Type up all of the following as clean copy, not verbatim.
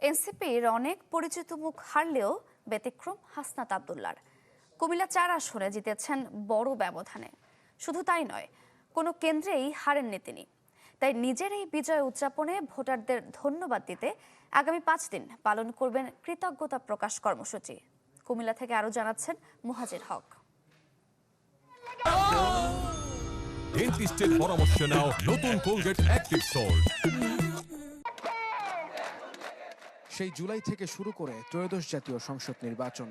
এনসিপির অনেক পরিচিত মুখ হারলেও ব্যতিক্রম হাসনাত আব্দুল্লাহর। কুমিল্লা ৪ আসনে জিতেছেন বড় ব্যবধানে। শুধু তাই নয়, কোনো কেন্দ্রেই হারেননি তিনি। তাই নিজের এই বিজয় উদযাপনে ভোটারদের ধন্যবাদ দিতে আগামী ৫ দিন পালন করবেন কৃতজ্ঞতা প্রকাশ কর্মসূচি। কুমিল্লা থেকে আরো জানাচ্ছেন মুহাজির হক। ডেন্টিস্টের পরামর্শ নাও নতুন কোলগেট অ্যাক্টিভ সল্ট। সেই জুলাই থেকে শুরু করে ত্রয়োদশ জাতীয় সংসদ নির্বাচন,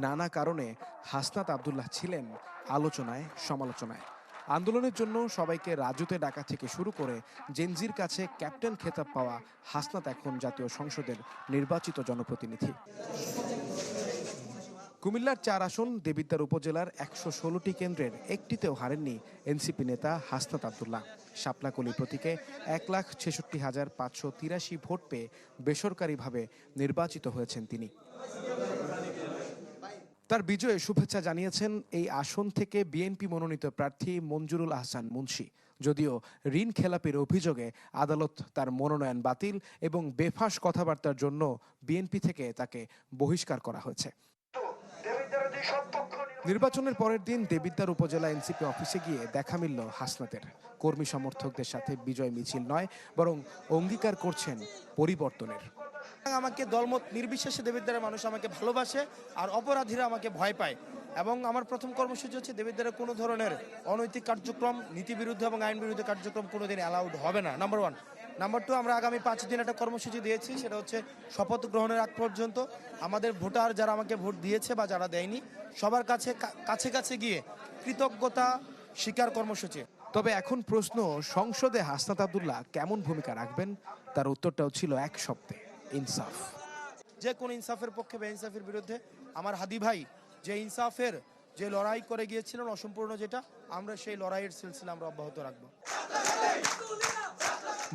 নানা কারণে হাসনাত আব্দুল্লাহ ছিলেন আলোচনায় সমালোচনায়। আন্দোলনের জন্য সবাইকে রাজুতে ডাকা থেকে শুরু করে জেনজির কাছে ক্যাপ্টেন খেতাব পাওয়া হাসনাত এখন জাতীয় সংসদের নির্বাচিত জনপ্রতিনিধি। কুমিল্লার ৪ আসন দেবিদ্বার উপজেলার ১১৬টি কেন্দ্রের একটিতেও হারেননি এনসিপি নেতা হাসনাত আব্দুল্লাহ। শাপলাকলি প্রতীকে ১,৬৬,৫৮৩ ভোট পেয়ে বেসরকারিভাবে নির্বাচিত হয়েছেন তিনি। তার বিজয়ে শুভেচ্ছা জানিয়েছেন এই আসন থেকে বিএনপি মনোনীত প্রার্থী মঞ্জুরুল আহসান মুন্সী। যদিও ঋণ খেলাপির অভিযোগে আদালত তার মনোনয়ন বাতিল এবং বেফাঁস কথাবার্তার জন্য বিএনপি থেকে তাকে বহিষ্কার করা হয়েছে। নির্বাচনের পরের দিন দেবিদ্বার উপজেলা এনসিপি অফিসে গিয়ে দেখা মিলল হাসনাতের। কর্মী সমর্থকদের সাথে বিজয় মিছিল নয়, বরং অঙ্গীকার করছেন পরিবর্তনের। আমাকে দলমত নির্বিশেষে দেবিদ্বারের মানুষ আমাকে ভালোবাসে, আর অপরাধীরা আমাকে ভয় পায়। এবং আমার প্রথম কর্মসূচি হচ্ছে দেবিদ্বারের কোনো ধরনের অনৈতিক কার্যক্রম, নীতিবিরুদ্ধ এবং আইন বিরুদ্ধে কার্যক্রম কোনোদিন অ্যালাউড হবে না, নাম্বার 1। নাম্বার 2, আমরা আগামী 5 দিন একটা কর্মসূচি দিয়েছি, সেটা হচ্ছে শপথ গ্রহণের আগ পর্যন্ত আমাদের ভোটার যারা আমাকে ভোট দিয়েছে বা যারা দেয়নি সবার কাছে কাছে গিয়ে কৃতজ্ঞতা স্বীকার কর্মসূচি। তবে এখন প্রশ্ন, সংসদে হাসনাত আব্দুল্লাহ কেমন ভূমিকা রাখবেন? তার উত্তরটাও ছিল এক শব্দে: ইনসাফ। যে কোন ইনসাফের পক্ষে বা ইনসাফের বিরুদ্ধে আমার হাদি ভাই যে ইনসাফের যে লড়াই করে গিয়েছিলেন অসম্পূর্ণ, যেটা আমরা সেই লড়াইয়ের সিলসিলা আমরা অব্যাহত রাখবো।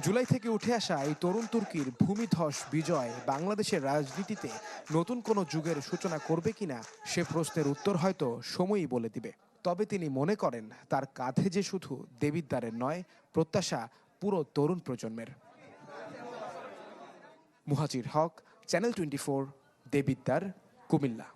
জুলাই থেকে উঠে আসা এই তরুণ তুর্কির ভূমিধস বিজয় বাংলাদেশের রাজনীতিতে নতুন কোনো যুগের সূচনা করবে কিনা সে প্রশ্নের উত্তর হয়তো সময়ই বলে দিবে। তবে তিনি মনে করেন তার কাঁধে যে শুধু দেবিদ্বারের নয়, প্রত্যাশা পুরো তরুণ প্রজন্মের। মুহাজির হক, চ্যানেল 24, দেবিদ্বার, কুমিল্লা।